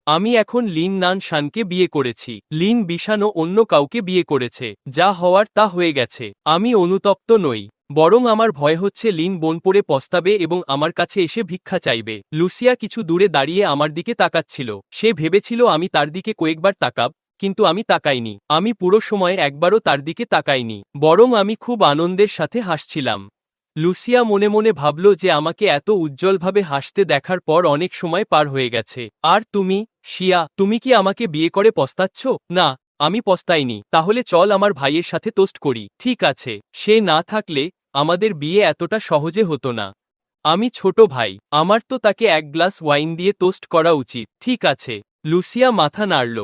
আমি এখন লিন নান শানকে বিয়ে করেছি। লিন বিশানো অন্য কাউকে বিয়ে করেছে। যা হওয়ার তা হয়ে গেছে। আমি অনুতপ্ত নই, বরং আমার ভয় হচ্ছে লিন বোন পড়ে পস্তাবে এবং আমার কাছে এসে ভিক্ষা চাইবে। লুসিয়া কিছু দূরে দাঁড়িয়ে আমার দিকে তাকাচ্ছিল। সে ভেবেছিল আমি তার দিকে কয়েকবার তাকাব, কিন্তু আমি তাকাইনি। আমি পুরো সময় একবারও তার দিকে তাকাইনি, বরং আমি খুব আনন্দের সাথে হাসছিলাম। লুসিয়া মনে মনে ভাবল যে আমাকে এত উজ্জ্বলভাবে হাসতে দেখার পর অনেক সময় পার হয়ে গেছে। আর তুমি, শিয়া, তুমি কি আমাকে বিয়ে করে পস্তাচ্ছ? না, আমি পস্তাইনি। তাহলে চল আমার ভাইয়ের সাথে টোস্ট করি। ঠিক আছে, সে না থাকলে আমাদের বিয়ে এতটা সহজে হতো না। আমি ছোট ভাই, আমার তো তাকে এক গ্লাস ওয়াইন দিয়ে টোস্ট করা উচিত। ঠিক আছে। লুসিয়া মাথা নাড়ল।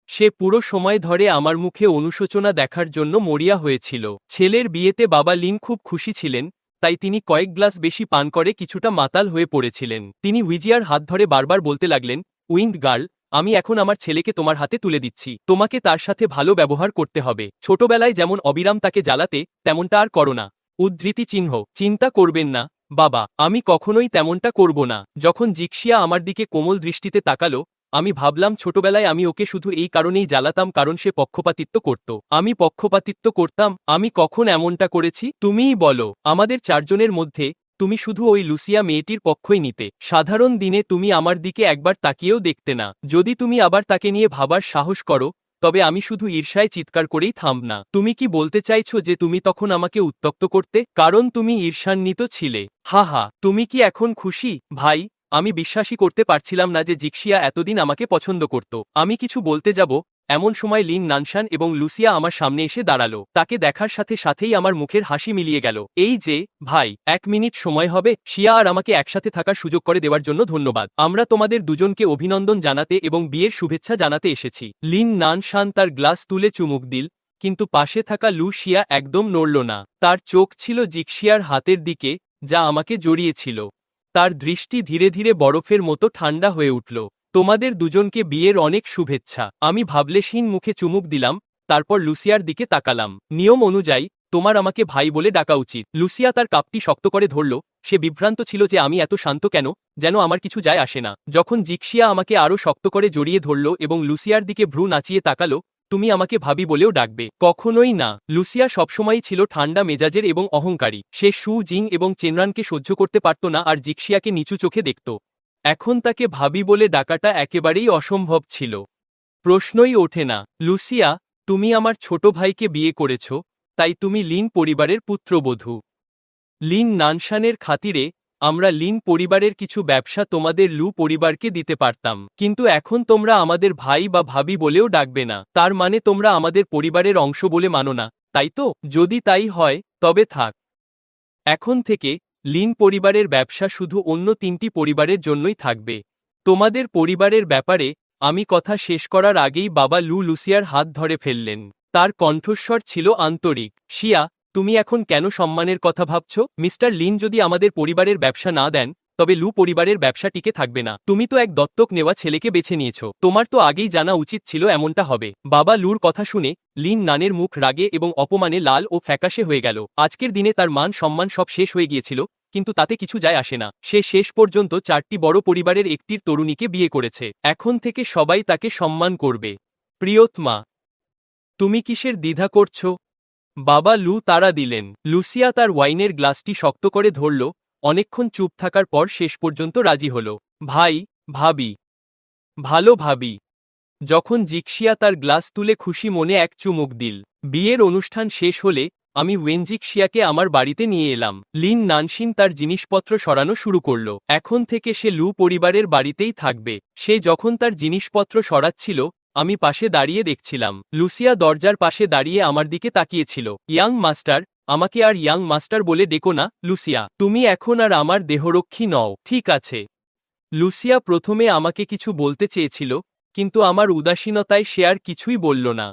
সে পুরো সময় ধরে আমার মুখে অনুশোচনা দেখার জন্য মরিয়া হয়েছিল। ছেলের বিয়েতে বাবা লিন খুব খুশি ছিলেন, তাই তিনি কয়েক গ্লাস বেশি পান করে কিছুটা মাতাল হয়ে পড়েছিলেন। তিনি উইজিয়ার হাত ধরে বারবার বলতে লাগলেন, উইন্ড গার্ল, আমি এখন আমার ছেলেকে তোমার হাতে তুলে দিচ্ছি। তোমাকে তার সাথে ভালো ব্যবহার করতে হবে। ছোটবেলায় যেমন অবিরাম তাকে জ্বালাতে, তেমনটা আর করো না। উদ্ধৃতি চিহ্ন। চিন্তা করবেন না বাবা, আমি কখনোই তেমনটা করব না। যখন জিক্সিয়া আমার দিকে কোমল দৃষ্টিতে তাকালো, আমি ভাবলাম ছোটবেলায় আমি ওকে শুধু এই কারণেই জ্বালাতাম কারণ সে পক্ষপাতিত্ব করত। আমি পক্ষপাতিত্ব করতাম? আমি কখন এমনটা করেছি? তুমিই বলো। আমাদের চারজনের মধ্যে তুমি শুধু ওই লুসিয়া মেয়েটির পক্ষই নিতে। সাধারণ দিনে তুমি আমার দিকে একবার তাকিয়েও দেখতে না। যদি তুমি আবার তাকে নিয়ে ভাবার সাহস করো, তবে আমি শুধু ঈর্ষায় চিৎকার করেই থামব না। তুমি কি বলতে চাইছো যে তুমি তখন আমাকে উত্ত্যক্ত করতে, কারণ তুমি ঈর্ষান্বিত ছিলে? হা হা, তুমি কি এখন খুশি ভাই? আমি বিশ্বাসই করতে পারছিলাম না যে জিক্সিয়া এতদিন আমাকে পছন্দ করত। আমি কিছু বলতে যাব, এমন সময় লিন নানশান এবং লুসিয়া আমার সামনে এসে দাঁড়ালো। তাকে দেখার সাথে সাথেই আমার মুখের হাসি মিলিয়ে গেল। এই যে ভাই, 1 মিনিট সময় হবে? শিয়া আর আমাকে একসাথে থাকার সুযোগ করে দেওয়ার জন্য ধন্যবাদ। আমরা তোমাদের দুজনকে অভিনন্দন জানাতে এবং বিয়ের শুভেচ্ছা জানাতে এসেছি। লিন নানশান তার গ্লাস তুলে চুমুক দিল, কিন্তু পাশে থাকা লুসিয়া একদম নড়ল না। তার চোখ ছিল জিক্সিয়ার হাতের দিকে, যা আমাকে জড়িয়েছিল। তার দৃষ্টি ধীরে ধীরে বরফের মতো ঠান্ডা হয়ে উঠল। তোমাদের দুজনকে বিয়ের অনেক শুভেচ্ছা। আমি ভাবলেশহীন মুখে চুমুক দিলাম, তারপর লুসিয়ার দিকে তাকালাম। নিয়ম অনুযায়ী তোমার আমাকে ভাই বলে ডাকা উচিত। লুসিয়া তার কাপটি শক্ত করে ধরল। সে বিভ্রান্ত ছিল যে আমি এত শান্ত কেন, যেন আমার কিছু যায় আসে না। যখন জিক্সিয়া আমাকে আরও শক্ত করে জড়িয়ে ধরল এবং লুসিয়ার দিকে ভ্রু নাচিয়ে তাকালো, তুমি আমাকে ভাবি বলেও ডাকবে? কখনোই না। লুসিয়া সবসময়ই ছিল ঠান্ডা মেজাজের এবং অহংকারী। সে সু জিং এবং চেনরানকে সহ্য করতে পারত না আর জিক্সিয়াকে নিচু চোখে দেখত। এখন তাকে ভাবি বলে ডাকাটা একেবারেই অসম্ভব ছিল। প্রশ্নই ওঠে না। লুসিয়া, তুমি আমার ছোট ভাইকে বিয়ে করেছ, তাই তুমি লিন পরিবারের পুত্রবধূ। লিন নানশানের খাতিরে আমরা লিন পরিবারের কিছু ব্যবসা তোমাদের লু পরিবারকে দিতে পারতাম, কিন্তু এখন তোমরা আমাদের ভাই বা ভাবি বলেও ডাকবে না। তার মানে তোমরা আমাদের পরিবারের অংশ বলে মানো না, তাই তো? যদি তাই হয়, তবে থাক। এখন থেকে লিন পরিবারের ব্যবসা শুধু অন্য 3টি পরিবারের জন্যই থাকবে। তোমাদের পরিবারের ব্যাপারে আমি কথা শেষ করার আগেই বাবা লুসিয়ার হাত ধরে ফেললেন। তার কণ্ঠস্বর ছিল আন্তরিক। শিয়া, তুমি এখন কেন সম্মানের কথা ভাবছ? মিস্টার লিন যদি আমাদের পরিবারের ব্যবসা না দেন, তবে লু পরিবারের ব্যবসা টিকে থাকবে না। তুমি তো এক দত্তক নেওয়া ছেলেকে বেছে নিয়েছ। তোমার তো আগেই জানা উচিত ছিল এমনটা হবে। বাবা লুর কথা শুনে লিন নানের মুখ রাগে এবং অপমানে লাল ও ফ্যাকাশে হয়ে গেল। আজকের দিনে তার মান সম্মান সব শেষ হয়ে গিয়েছিল, কিন্তু তাতে কিছু যায় আসে না। সে শেষ পর্যন্ত 4টি বড় পরিবারের একটির তরুণীকে বিয়ে করেছে। এখন থেকে সবাই তাকে সম্মান করবে। প্রিয়তমা, তুমি কিসের দ্বিধা করছ? বাবা লু তাড়া দিলেন। লুসিয়া তার ওয়াইনের গ্লাসটি শক্ত করে ধরল। অনেকক্ষণ চুপ থাকার পর শেষ পর্যন্ত রাজি হল। ভাই, ভাবি, ভালো ভাবি। যখন জিক্সিয়া তার গ্লাস তুলে খুশি মনে এক চুমুক দিল। বিয়ের অনুষ্ঠান শেষ হলে আমি ওয়েনজিক্সিয়াকে আমার বাড়িতে নিয়ে এলাম। লিন নানশিন তার জিনিসপত্র সরানো শুরু করল। এখন থেকে সে লু পরিবারের বাড়িতেই থাকবে। সে যখন তার জিনিসপত্র সরাচ্ছিল, আমি পাশে দাঁড়িয়ে দেখছিলাম। লুসিয়া দরজার পাশে দাঁড়িয়ে আমার দিকে তাকিয়েছিল। ইয়াং মাস্টার, আমাকে আর ইয়াং মাস্টার বলে ডেকো না লুসিয়া। তুমি এখন আর আমার দেহরক্ষী নও। ঠিক আছে। লুসিয়া প্রথমে আমাকে কিছু বলতে চেয়েছিল, কিন্তু আমার উদাসীনতায় সে আর কিছুই বলল না।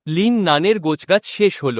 লিন নানের গোছগাছ শেষ হল।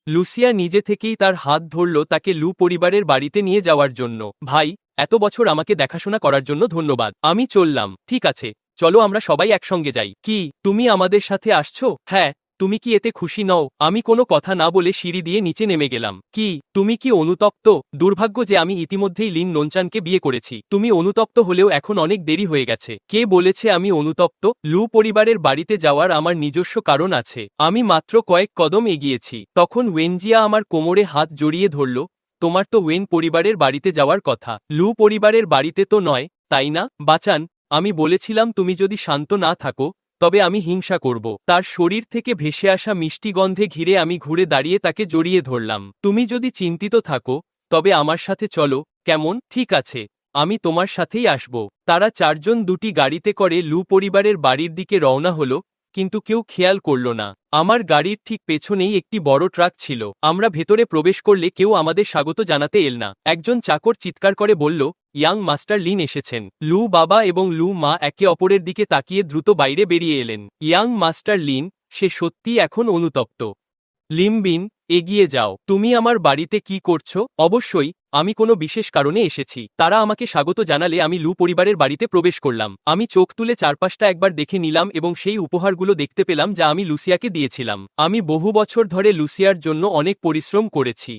লুসিয়া নিজে থেকেই তার হাত ধরল তাকে লু পরিবারের বাড়িতে নিয়ে যাওয়ার জন্য। ভাই, এত বছর আমাকে দেখাশোনা করার জন্য ধন্যবাদ। আমি চললাম। ঠিক আছে, চলো আমরা সবাই একসঙ্গে যাই। কি, তুমি আমাদের সাথে আসছো? হ্যাঁ। তুমি কি এতে খুশি নও? আমি কোনো কথা না বলে সিঁড়ি দিয়ে নিচে নেমে গেলাম। কি, তুমি কি অনুতপ্ত? দুর্ভাগ্য যে আমি ইতিমধ্যেই লিন নোনচানকে বিয়ে করেছি। তুমি অনুতপ্ত হলেও এখন অনেক দেরি হয়ে গেছে। কে বলেছে আমি অনুতপ্ত? লু পরিবারের বাড়িতে যাওয়ার আমার নিজস্ব কারণ আছে। আমি মাত্র কয়েক কদম এগিয়েছি, তখন ওয়েনজিয়া আমার কোমরে হাত জড়িয়ে ধরল। তোমার তো ওয়েন পরিবারের বাড়িতে যাওয়ার কথা, লু পরিবারের বাড়িতে তো নয়, তাই না? বাচান, আমি বলেছিলাম তুমি যদি শান্ত না থাকো, তবে আমি হিংসা করব। তার শরীর থেকে ভেসে আসা মিষ্টি গন্ধে ঘিরে আমি ঘুরে দাঁড়িয়ে তাকে জড়িয়ে ধরলাম। তুমি যদি চিন্তিত থাকো, তবে আমার সাথে চলো, কেমন? ঠিক আছে, আমি তোমার সাথেই আসব। তারা চারজন দুটি গাড়িতে করে লু পরিবারের বাড়ির দিকে রওনা হলো, কিন্তু কেউ খেয়াল করল না। আমার গাড়ির ঠিক পেছনেই একটি বড় ট্রাক ছিল। আমরা ভেতরে প্রবেশ করলে কেউ আমাদের স্বাগত জানাতে এল না। একজন চাকর চিৎকার করে বলল, ইয়াং মাস্টার লিন এসেছেন। লু বাবা এবং লু মা একে অপরের দিকে তাকিয়ে দ্রুত বাইরে বেরিয়ে এলেন। ইয়াং মাস্টার লিন, সে সত্যিই এখন অনুতপ্ত। লিমবিন, এগিয়ে যাও। তুমি আমার বাড়িতে কি করছো? অবশ্যই, আমি কোনো বিশেষ কারণে এসেছি। তারা আমাকে স্বাগত জানালে আমি লু পরিবারের বাড়িতে প্রবেশ করলাম। আমি চোখ তুলে চারপাশটা একবার দেখে নিলাম এবং সেই উপহারগুলো দেখতে পেলাম যা আমি লুসিয়াকে দিয়েছিলাম। আমি বহু বছর ধরে লুসিয়ার জন্য অনেক পরিশ্রম করেছি।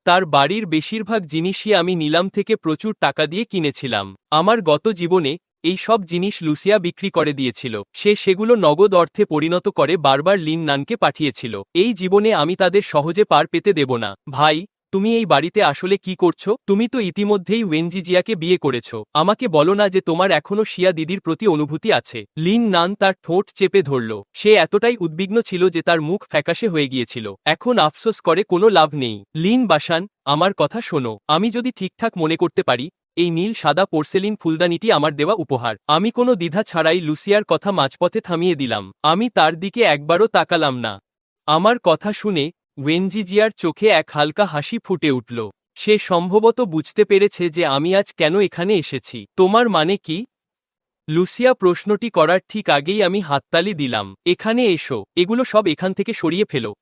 তার বাড়ির বেশিরভাগ জিনিসই আমি নিলাম থেকে প্রচুর টাকা দিয়ে কিনেছিলাম। আমার গত জীবনে এই সব জিনিস লুসিয়া বিক্রি করে দিয়েছিল। সে সেগুলো নগদ অর্থে পরিণত করে বারবার লিন নানকে পাঠিয়েছিল। এই জীবনে আমি তাদের সহজে পার পেতে দেব না। ভাই, তুমি এই বাড়িতে আসলে কি করছো? তুমি তো ইতিমধ্যেই ওয়েনজিজিয়াকে বিয়ে করেছো। আমাকে বলো না যে তোমার এখনো শিয়া দিদির প্রতি অনুভূতি আছে। লিন নান তার ঠোঁট চেপে ধরল। সে এতটাই উদ্বিগ্ন ছিল যে তার মুখ ফ্যাকাশে হয়ে গিয়েছিল। এখন আফসোস করে কোনো লাভ নেই। লিন বাসান, আমার কথা শোনো। আমি যদি ঠিকঠাক মনে করতে পারি, এই নীল সাদা পোর্সেলিন ফুলদানিটি আমার দেওয়া উপহার। আমি কোনো দ্বিধা ছাড়াই লুসিয়ার কথা মাঝপথে থামিয়ে দিলাম। আমি তার দিকে একবারও তাকালাম না। আমার কথা শুনে ওয়েনজিজিয়ার চোখে এক হালকা হাসি ফুটে উঠল। সে সম্ভবত বুঝতে পেরেছে যে আমি আজ কেন এখানে এসেছি। তোমার মানে কি? লুসিয়া প্রশ্নটি করার ঠিক আগেই আমি হাততালি দিলাম। এখানে এসো, এগুলো সব এখান থেকে সরিয়ে ফেলো।